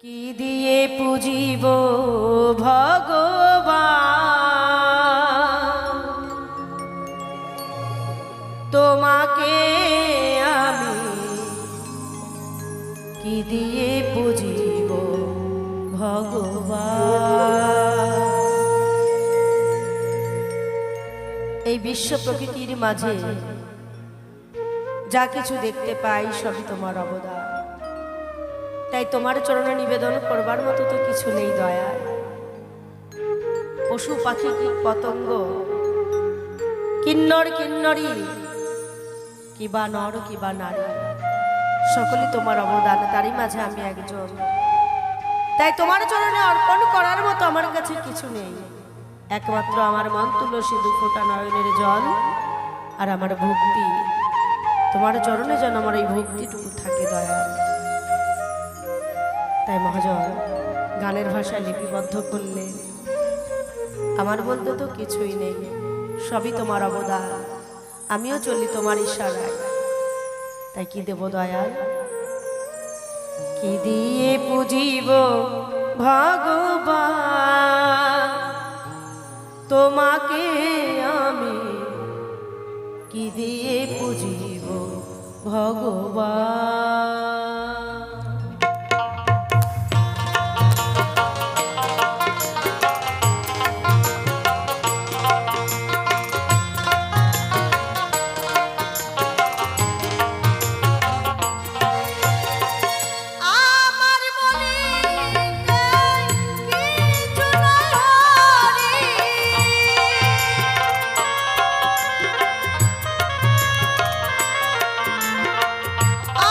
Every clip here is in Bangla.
কি দিয়ে পুজিব ভগবান, তোমাকে আমি কি দিয়ে পুজিব ভগবান। এই বিশ্ব প্রকৃতির মাঝে যা কিছু দেখতে পাই সবই তোমার অবদান, তাই তোমার চরণে নিবেদন করবার মতো তো কিছু নেই দয়া। পশু পাখি কীট পতঙ্গ, কিন্নর কিন্নরী, কিবা নর কিবা নারী, সকলে তোমার অবদান, তারই মাঝে আমি একজন। তাই তোমার চরণে অর্পণ করার মতো আমার কাছে কিছু নেই, একমাত্র আমার মন তুলসী দু ফোঁটা নয়নের জল আর আমার ভক্তি। তোমার চরণে যেন আমার এই ভক্তিটুকু থাকে দয়া। তাই মহাজন গানের ভাষায় লিপিবদ্ধ করলে আমার বলতে তো কিছুই নেই, সবই তোমার অবদান, আমিও চলি তোমার ইশারায়। তাই কি দেব দয়াল, কি দিয়ে পুজিব ভগবান, তোমাকে আমি কি দিয়ে পুজিব ভগবান।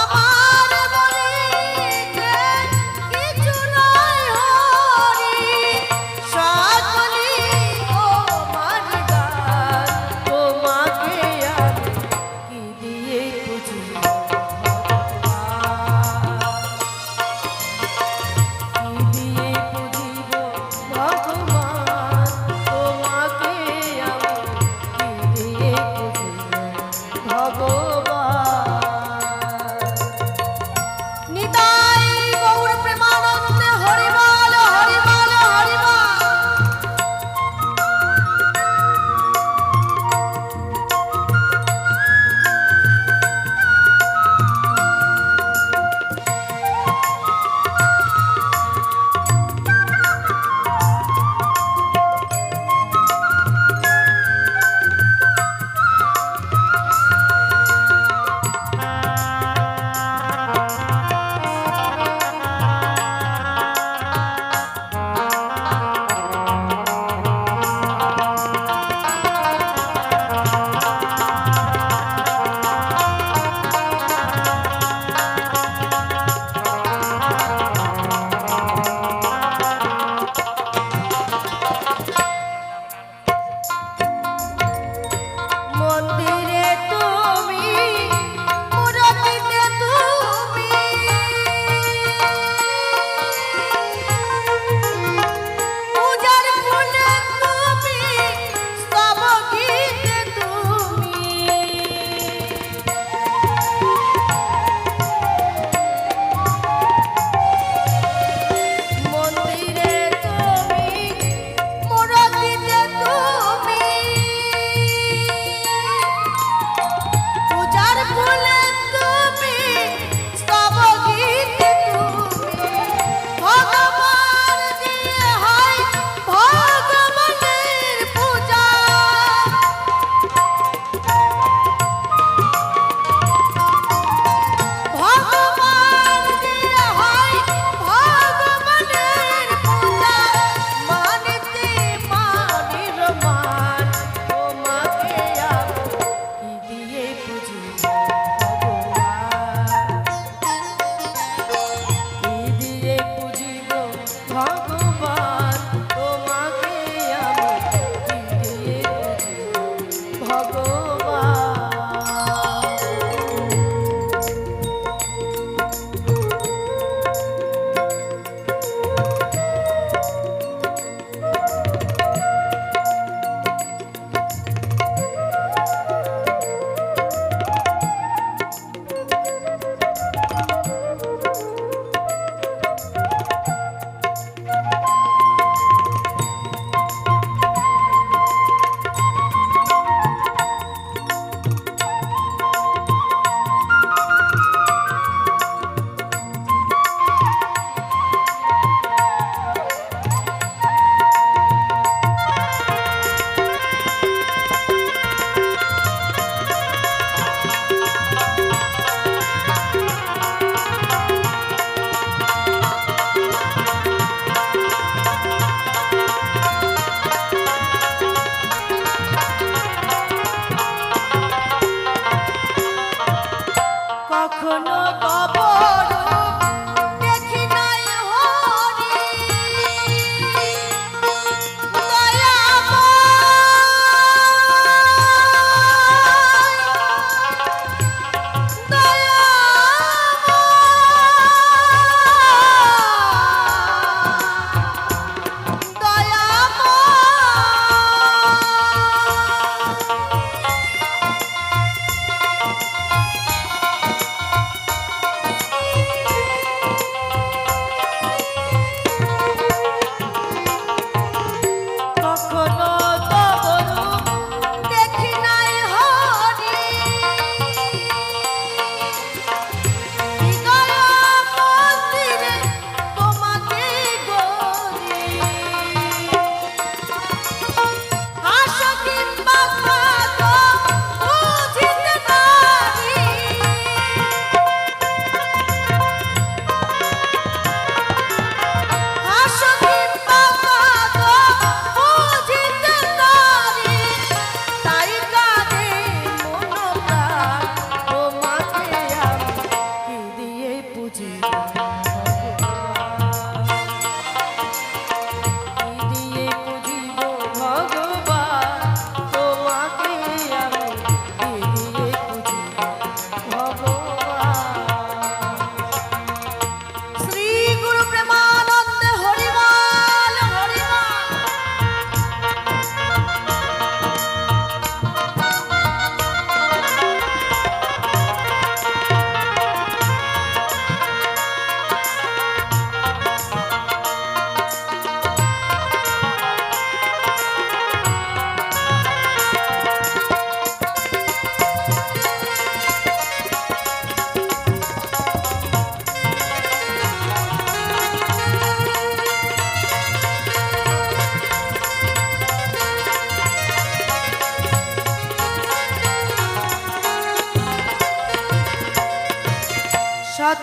আমার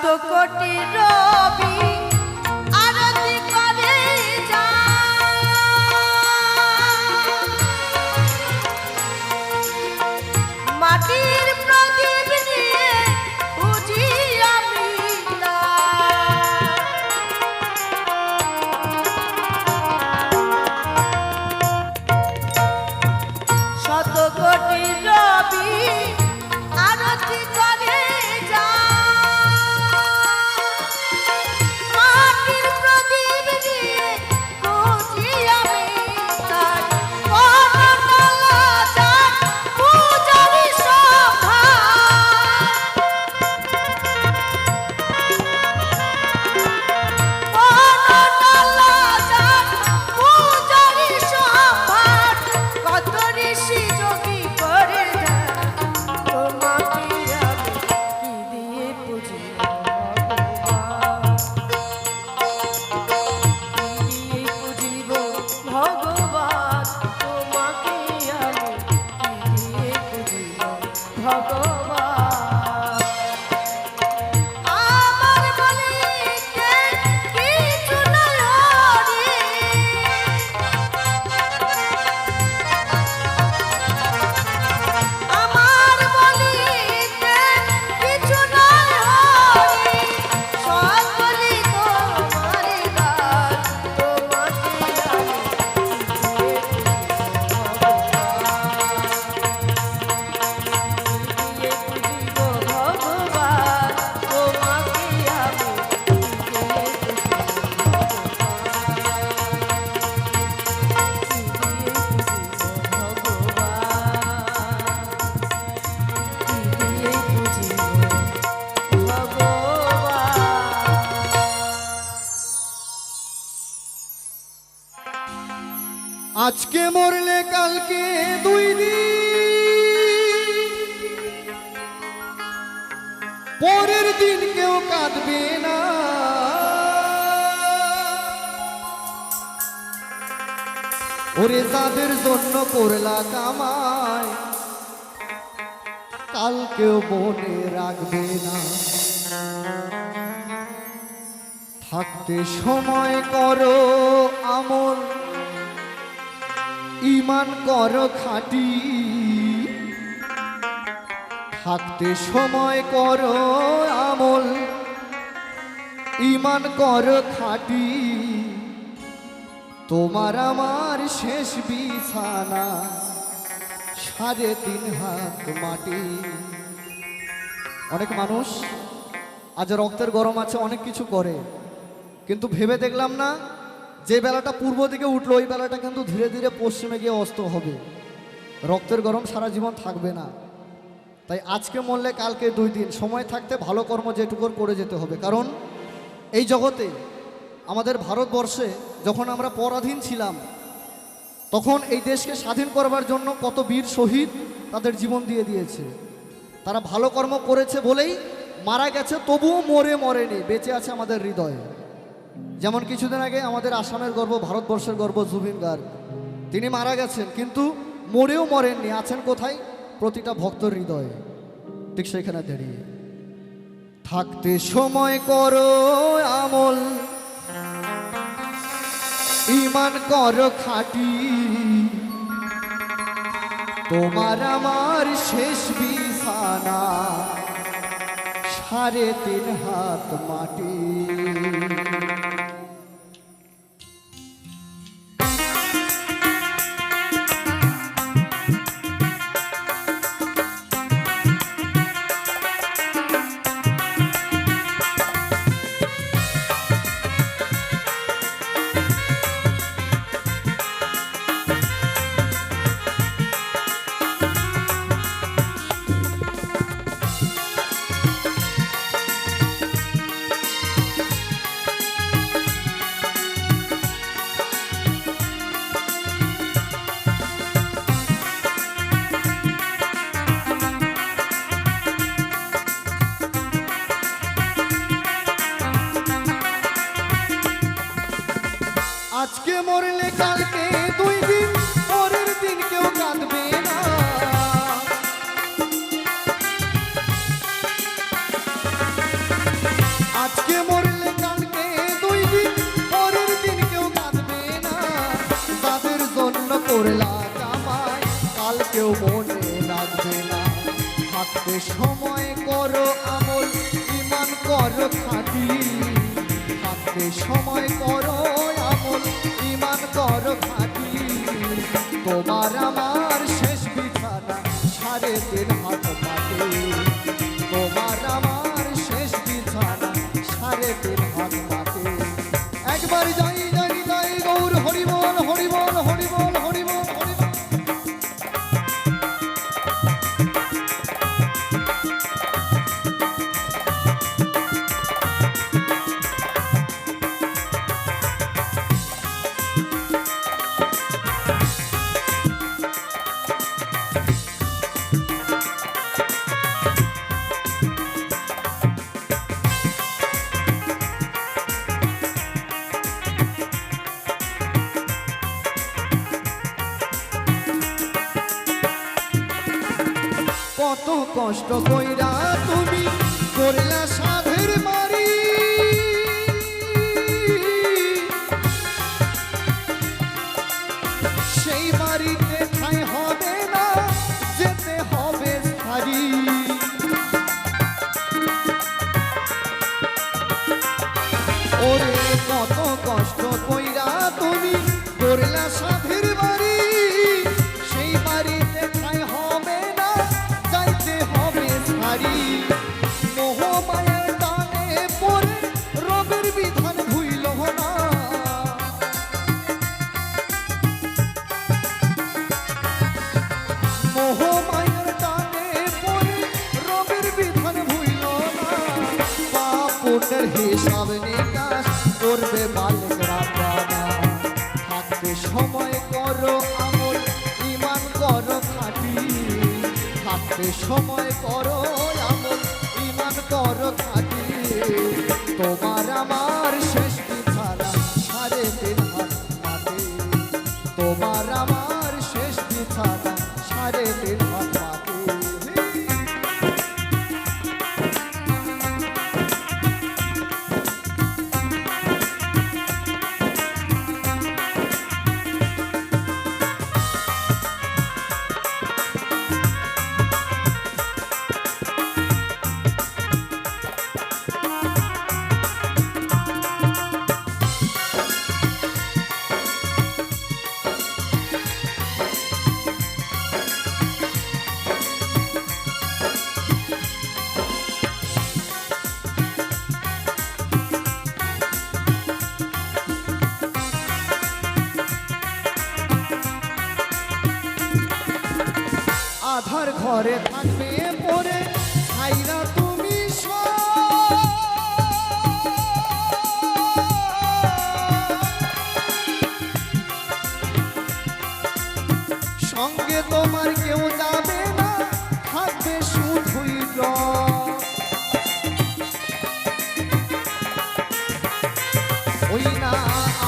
শত কোটি রবি আরতি করে মাটির প্রদীপ নিয়ে বুঝি আমি শত কোটি রবি আরতি করে মাটির প্রদীপ নিয়ে বুঝি আমি আজকে মরলে কালকে 2 দিন, পরের দিন কেউ কাঁদবে না। ওরে যাদের জন্য করলা কামাই কাল কেউ মনে রাখবে না। থাকতে সময় করো আমল, ঈমান করো খাঁটি। থাকতে সময় করো আমল, ঈমান করো খাঁটি। তোমার আমার শেষ বিছানা 3.5 হাত মাটি। অনেক মানুষ আজ রক্তের গরম আছে অনেক কিছু করে, কিন্তু ভেবে দেখলাম না যে বেলাটা পূর্ব দিকে উঠলো ওই বেলাটা কিন্তু ধীরে ধীরে পশ্চিমে গিয়ে অস্ত হবে। রক্তের গরম সারা জীবন থাকবে না। তাই আজকে মরলে কালকে 2 দিন, সময় থাকতে ভালো কর্ম যেটুকুর করে যেতে হবে। কারণ এই জগতে আমাদের ভারতবর্ষে যখন আমরা পরাধীন ছিলাম তখন এই দেশকে স্বাধীন করবার জন্য কত বীর শহীদ তাদের জীবন দিয়ে দিয়েছে। তারা ভালো কর্ম করেছে বলেই মারা গেছে, তবুও মরেনি, বেঁচে আছে আমাদের হৃদয়ে। যেমন কিছুদিন আগে আমাদের আসামের গর্ব, ভারতবর্ষের গর্ব জুবিন গার্গ, তিনি মারা গেছেন কিন্তু মরেও মরেননি, আছেন কোথায়? প্রতিটা ভক্তর হৃদয়ে। ঠিক সেখানে দাঁড়িয়ে থাকতে সময় করো আমল, ঈমান করো খাঁটি। তোমার আমার শেষ বিছানা 3.5 হাত মাটি। আজকে মরলে কালকে 2 দিন, পরের দিন কেউ কাঁদবে না। থাকতে সময় করো আমল ইমান করো খাঁটি থাকতে সময় করো আমল ইমান করো খাঁটি তোমার আমার শেষ বিছানা 3.5 হাত মাটি তোমার আমার শেষ বিছানা 3.5 হাত মাটি একবার যাই যাই যাই গৌর হরিবল হরিবল হরিবল হরিবল হরিবল কত কষ্ট কইরা তুমি করলা সাধের মারি সেই বাড়িতে ঠাঁই হবে না যেতে হবে সারি ওরে কত কষ্ট কইরা তুমি করলা সাধের বাড়ি সেই বাড়িতে ঠাঁই হবে না যাইতে হবে সারি মোহ মায়ের টানে পড়ে রবের বিধান ভুইল না মোহ মায়ের টানে পড়ে রবের বিধান ভুইল না পাপের হিসাব নিকাশ করবে মালিকরা প্রাণা থাকতে সময় করো আমল ইমান করো খাঁটি থাকতে সময় করো আমল ইমান করো খাঁটি তোমার আমার শেষ বিছানা 3.5 হাত মাটি তোমার আমার শেষ বিছানা 3.5 হাত মাটি আধার ঘরে থাকবে পরে ছাইরা তুমি সঙ্গে তোমার কেউ যাবে না থাকবে শুধুই ওই না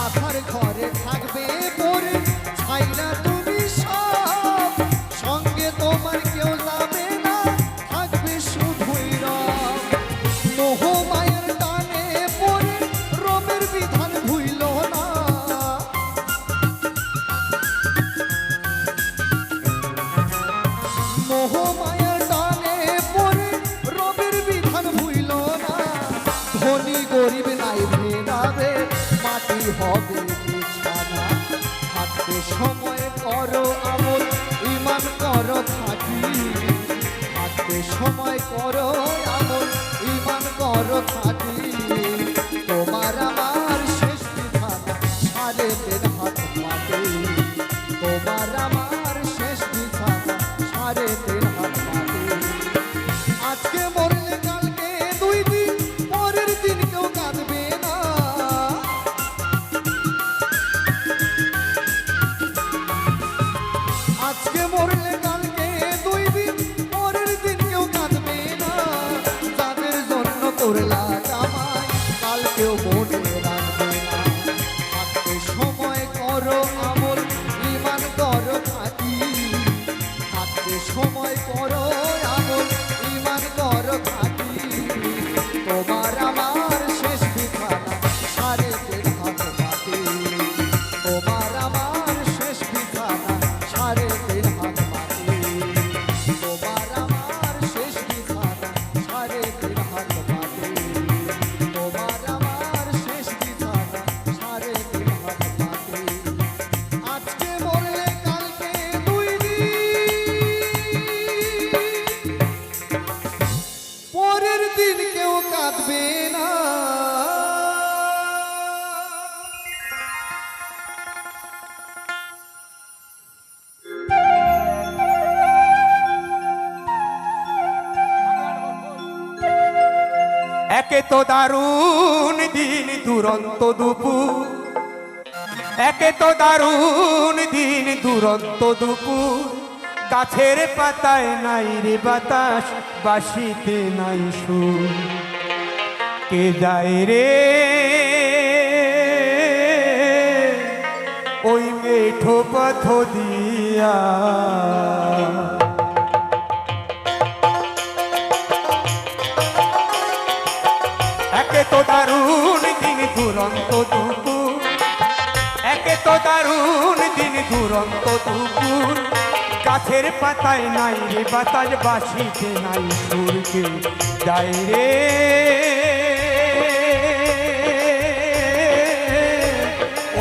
আধার ঘরে থাকবে পরে ছাইরা তুমি সব সঙ্গে তোমার কেউ যাবে না থাকবে শুধুই মোহ মায়ের টানে পড়ে রবের বিধান ভুইল না মোহ মায়ের টানে পড়ে রবের বিধান ভুইল না ধনী গরিব নাই ভেদাবে মাটি হবে বিছানা থাকতে সময় করো আমল ইমান করো খাঁটি থাকতে সময় করো আমল ইমান করো খাঁটি তোমার আমার শেষ বিছানা 3.5 হাত মাটি তোমার আমার শেষ বিছানা 3.5 হাত মাটি আজকে মরলে কালকে 2 দিন পরের দিন কেউ কাঁদবে না আজকে মরলে কালকে 2 দিন পরের দিন কেউ কাঁদবে না যাদের জন্য করলা একে তো দারুণ দিন দুরন্ত দুপুর, একে তো দারুণ দিন দুরন্ত দুপুর, গাছের পাতায় নাই রে বাতাস, বাঁশিতে নাই সুর, কে যায় রে ওই মেঠো পথ দিয়া। একে তো দারুণ দিন দুরন্ত দুপুর, একে তো দারুণ দিন দুরন্ত দুপুর, গাছের পাতায় নাই রে বাতাস, বাঁশিতে নাই সুরকে যায় রে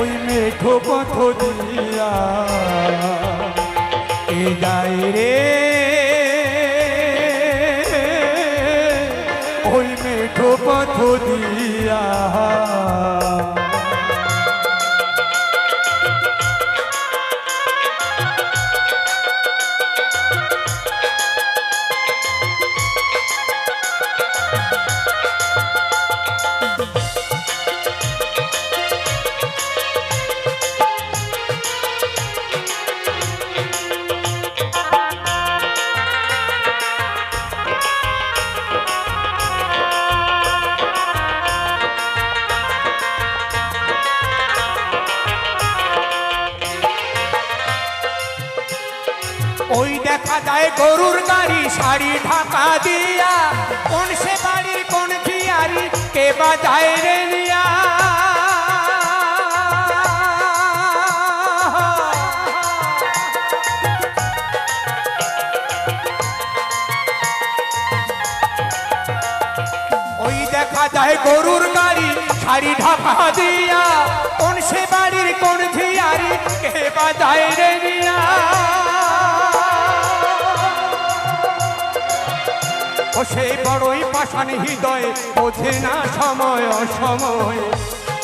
ওই মেঠো পথ দিয়া, এ যায় রে ওই মেঠো পথ দিয়া। ওই দেখা যায় গরুর গাড়ি শাড়ি ঢাকা দিয়া, কোন সে বাড়ির কোন ঝিয়ারি কে বাজায় রে নিয়া। ওই দেখা যায় গরুর গাড়ি শাড়ি ঢাকা দিয়া, কোন সে বাড়ির কোন ঝিয়ারি কে বাজায় রে নিয়া। ও সেই বড়ই পাষাণ হৃদয় বোঝে না সময় অসময়,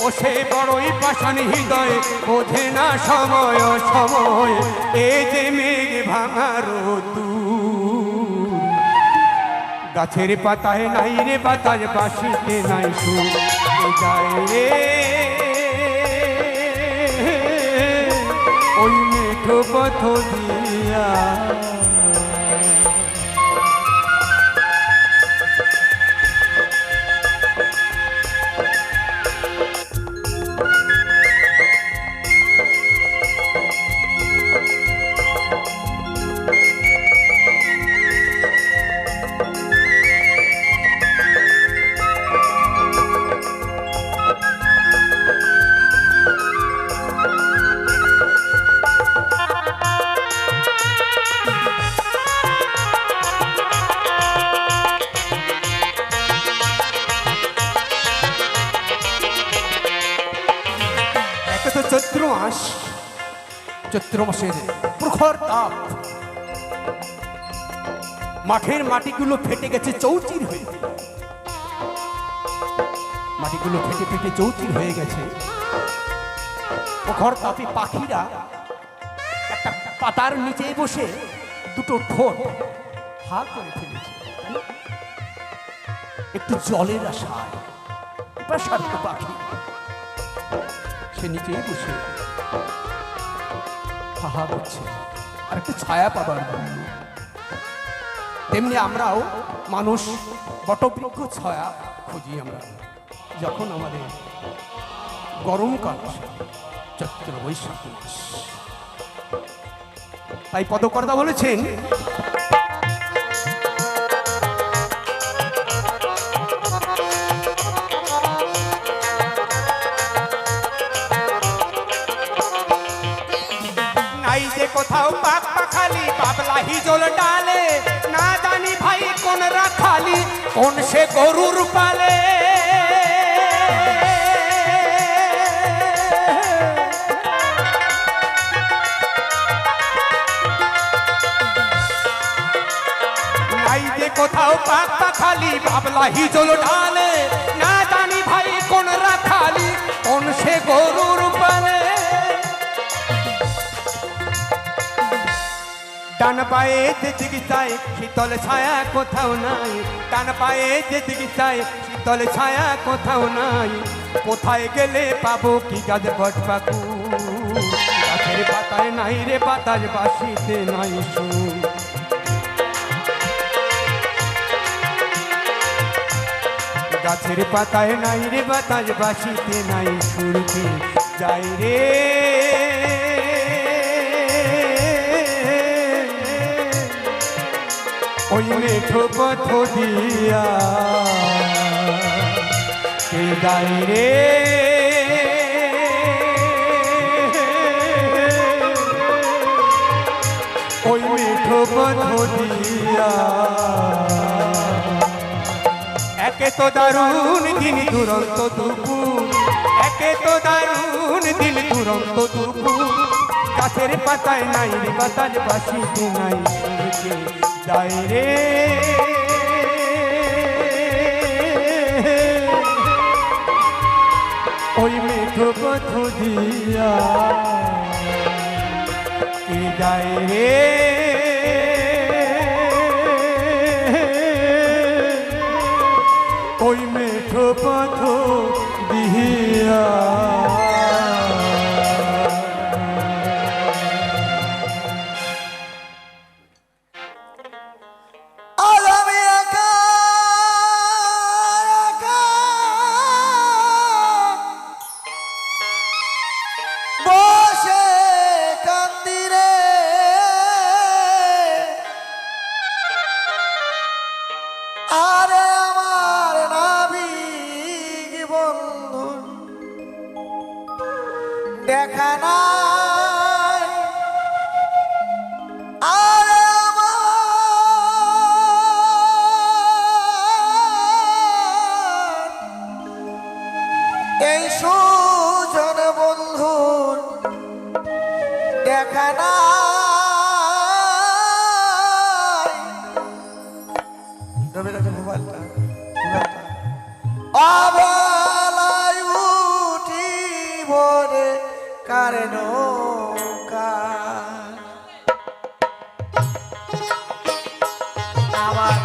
ও সেই বড়ই পাষাণ হৃদয় বোঝে না সময় অসময়, এ যে মেঘ ভাঙার তুর, গাছের পাতায় নাই রে বাতাস, বাঁশিতে নাই সুর, কে যায় রে ওই মেঠো পথ দিয়া। চৈত্র মাস, চৈত্র মাসের প্রখর তাপ, মাঠের মাটিগুলো ফেটে গেছে চৌচির হয়ে, মাটিগুলো ফেটে ফেটে চৌচির হয়ে গেছে। প্রখর তাপে পাখিরা একটা পাতার নিচে বসে দুটো ঠোঁট হা করে ফেলেছে, একটু জলের আশায়। পেশার্ত পাখি সে নিচেই বসে হাহা করছে আর একটু ছায়া পাবার জন্য। তেমনি আমরাও মানুষ বটবৃক্ষ ছায়া খুঁজি আমরা, যখন আমাদের গরমকাল চৈত্র বৈশাখ মাস। তাই পদকর্তা বলেছেন, কোথাও পাক পাখালি বাবলা হিজল ডালে, না জানি ভাই কোন রাখালি কোন সে গরুর পালে। নাই যে কোথাও পাক পাখালি বাবলা হিজল ডালে, না জানি ভাই কোন রাখালি কোন সে গরুর পালে। ডান পায়ে যে দিকে চাই শীতল ছায়া কোথাও নাই, ডান পায়ে যে দিকে চাই শীতল ছায়া কোথাও নাই, কোথায় গেলে পাবো কি গাছ বট পাকু, গাছের পাতায় নাই রে পাতার বাসিতে নাই সুর। গাছের পাতায় নাই রে বাতাস বাসিতে নাই সুরকে যাই রে ওই মেঠো পথ দিয়া কে যাই রে ওই মেঠো পথ দিয়া। একে তো দারুণ দিন দুরন্ত দুপুর, একে তো দারুণ দিন দুরন্ত দুপুর, গাছের পাতায় নাই রে বাতাস বাসিতে নাই সুরকে যাই রে ওই মেঠো পথ দিয়া কে যাই রে ওই মেঠো পথ দিয়া। আজ আমি একা একা বসে কান্দি রে, আরে আমার নাবিক বন্ধু দেখা নাই, আরে আমার এই সুজন বন্ধুর দেখা নাই। রবি রাজা মোবাইলটা অবেলায় উঠি ভোরে কারেন আমার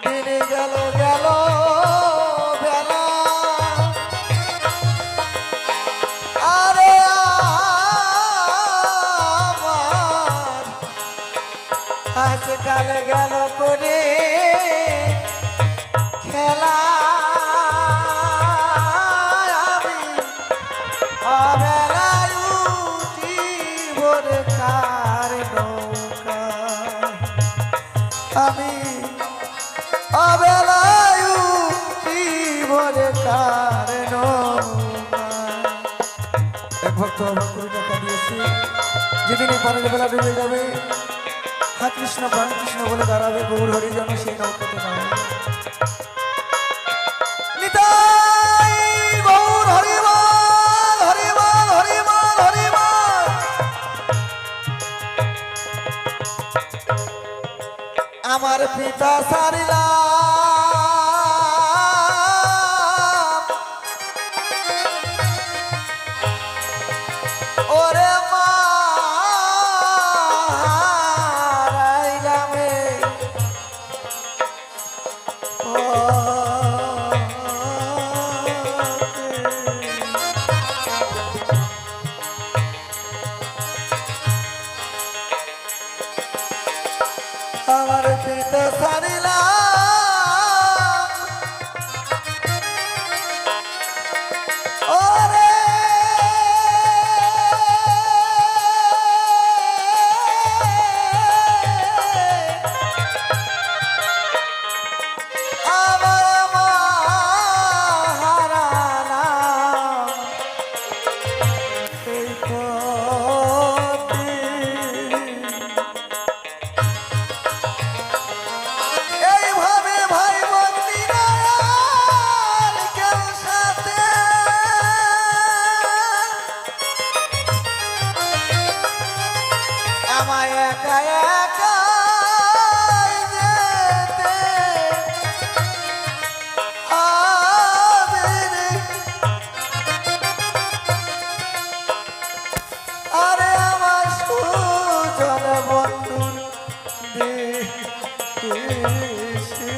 দিনে গেল গেল বেলা, আরে আমার আজকাল গেল করে খেলা, আমি অবেলায় উঠি ভোরে কার নৌকা, আমি অবেলায় উঠি ভোরে কার নৌকা। এক ভক্ত আমার 20 টাকা দিয়েছে, যেদিন এই পানির বেলা ডুবে যাবে, হা কৃষ্ণ প্রাণ কৃষ্ণ বলে দাঁড়াবে, গৌর হরি যেন সেই নৌকাতে নামে। নিতাই গৌর হরিবল হরিবল হরিবল হরিবল। আমার পিতা সারিলাম, ওরে মা হারাইলামে, ও আমার পিতা সারিলাম, ওরে আমার মা হারালাম এই পথে। এইভাবে ভাই বন্দিনার কেউ সাথে আমায় একা একা যেতে হবে রে, আরে আমার সুজন বন্ধুর দেশে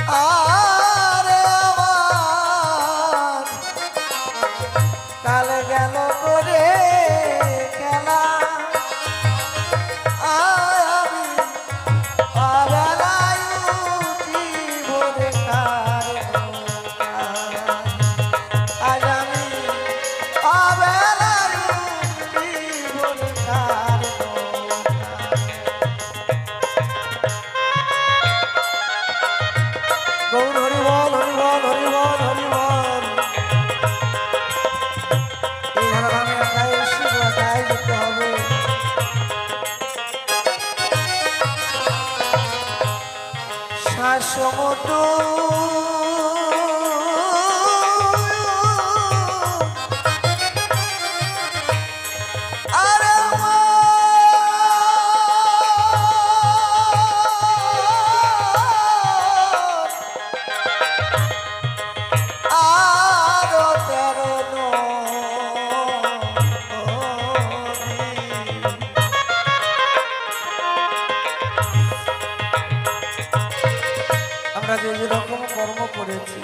আরে আমার কাল গেল করে খেলা আমি অবেলায় উঠি ভোরে কার আজ আমি অবেলায় উঠি ভোরে কার গৌর হরিবল হরিবল হরিবল হরিবল এই আমি একাই এসে একাই যেতে হবে শাসমত আরে আরো তেরো আমরা যে যেরকম কর্ম করেছি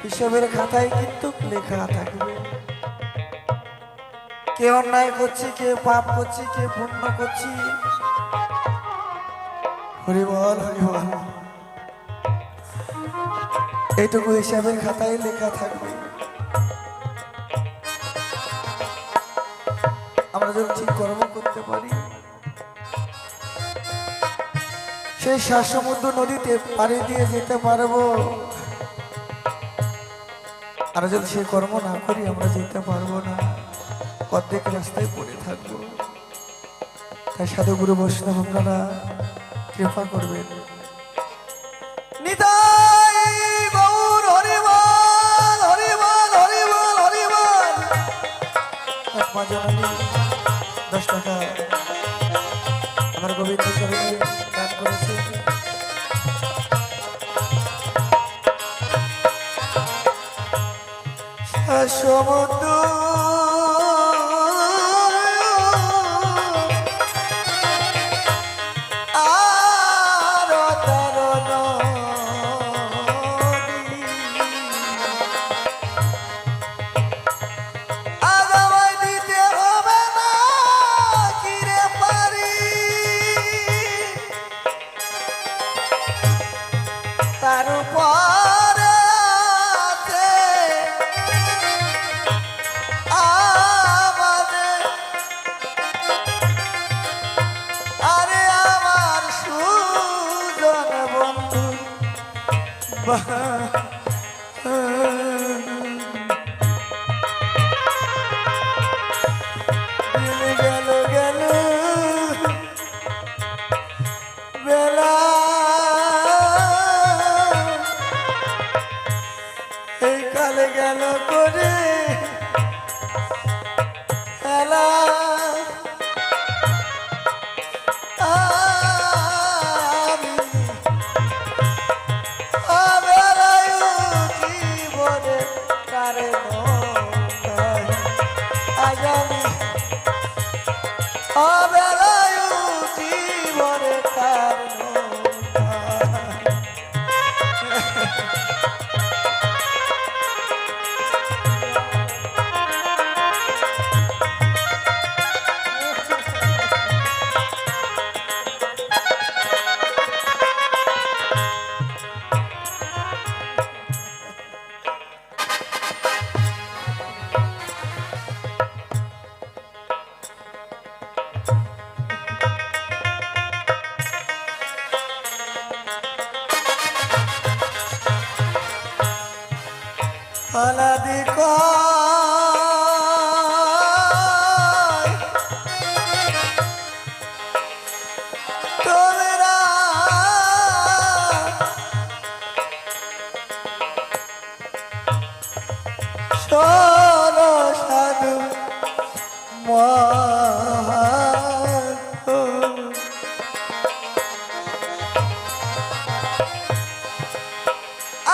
হিসাবের খাতায় কিন্তু লেখা থাকবে কে অন্যায় করছি কে পাপ করছি কে পুণ্য করছি হরিবল হরিবল এইটুকু হিসাবের খাতায় লেখা থাকবে আমরা যদি ঠিক কর্ম করতে পারি সেই সমুদ্র নদীতে পাড়ি দিয়ে যেতে পারবো আর যদি সেই কর্ম না করি আমরা যেতে পারবো না অর্ধেক রাস্তায় পড়ে থাকবো তাই সাধু গুরু বৈষ্ণব আপনারা কৃপা করবেন নিতাই গৌর হরিবল হরিবল হরিবল হরিবল আত্মা জননী 10 টাকা আমার গোবিন্দ চরণে দান করেছে সমুদ্র আর তরণ আগামায় দিতে হবে না কিরে পারি তার উপরে আছে আমাদের আরে আমার সুজন বন্ধু গেল গেল বেলা এই কালে গেল করে খেলা আমি অবেলায় উঠি ভোরে কারে নৌকায় আজ আমি অবেলায় উঠি ভোরে কার নৌকায় আলাদি কয় তোমরা শোনো সাধু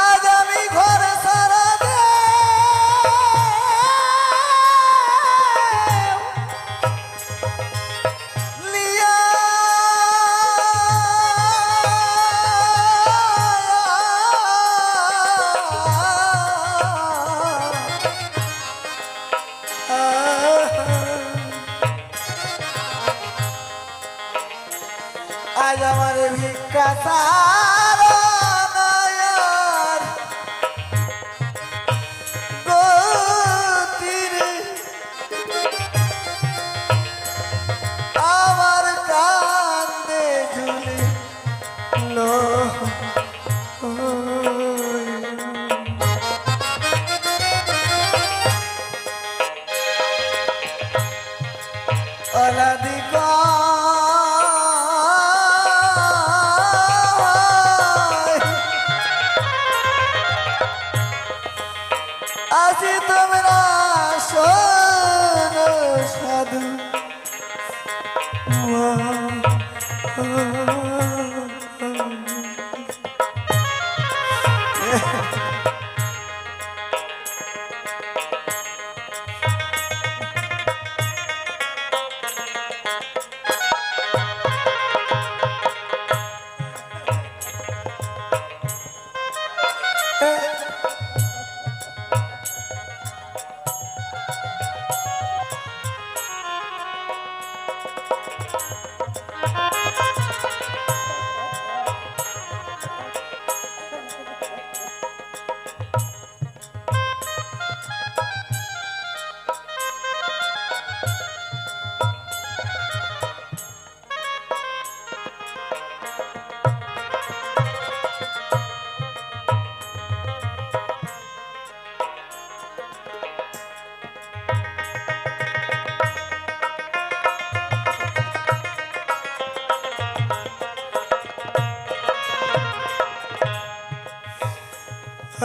আজ আমি ঘরে সারা দে কাসার গতিরে আমার কান্দে ঝুলি লো অলাদিকা আজি তোমরা শোনো সাধু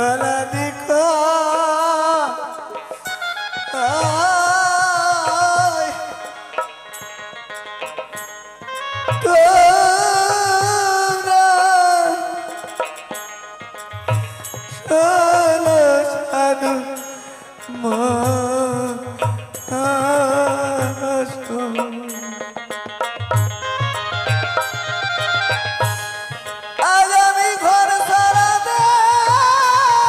অলাদিকা সাধু আজ আমি ঘর সারা দেউলিয়া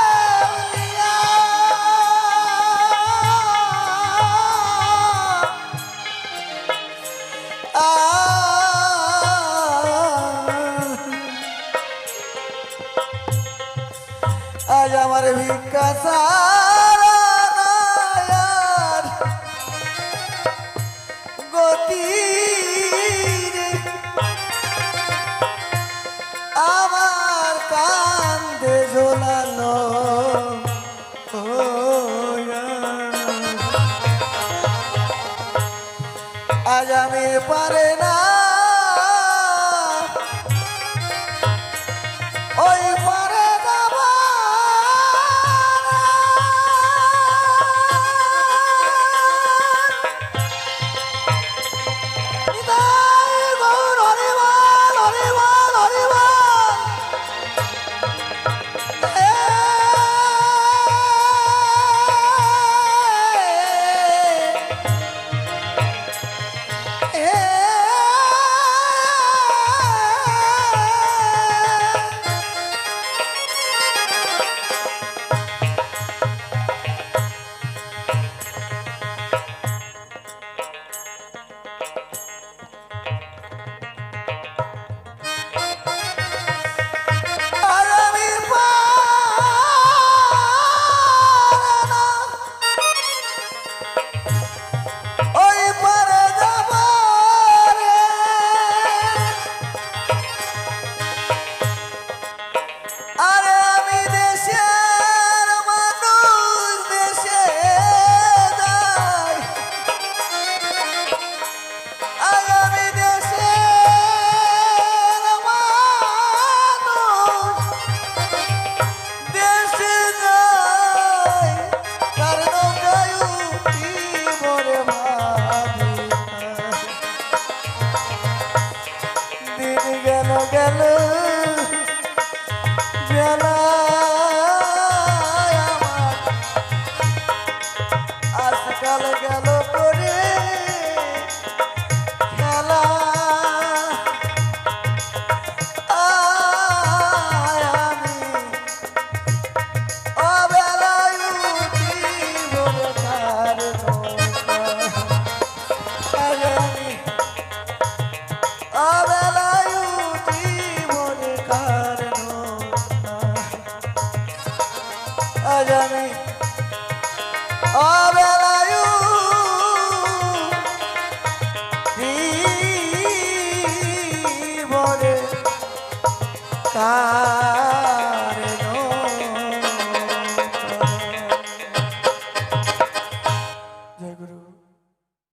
আজ আমার ভিক্ষা সারার গতি আমার কান্দে ঝোলানো আজ আমি পারে না ওই পারে যাব হরিবল হরিবল হরিবল কার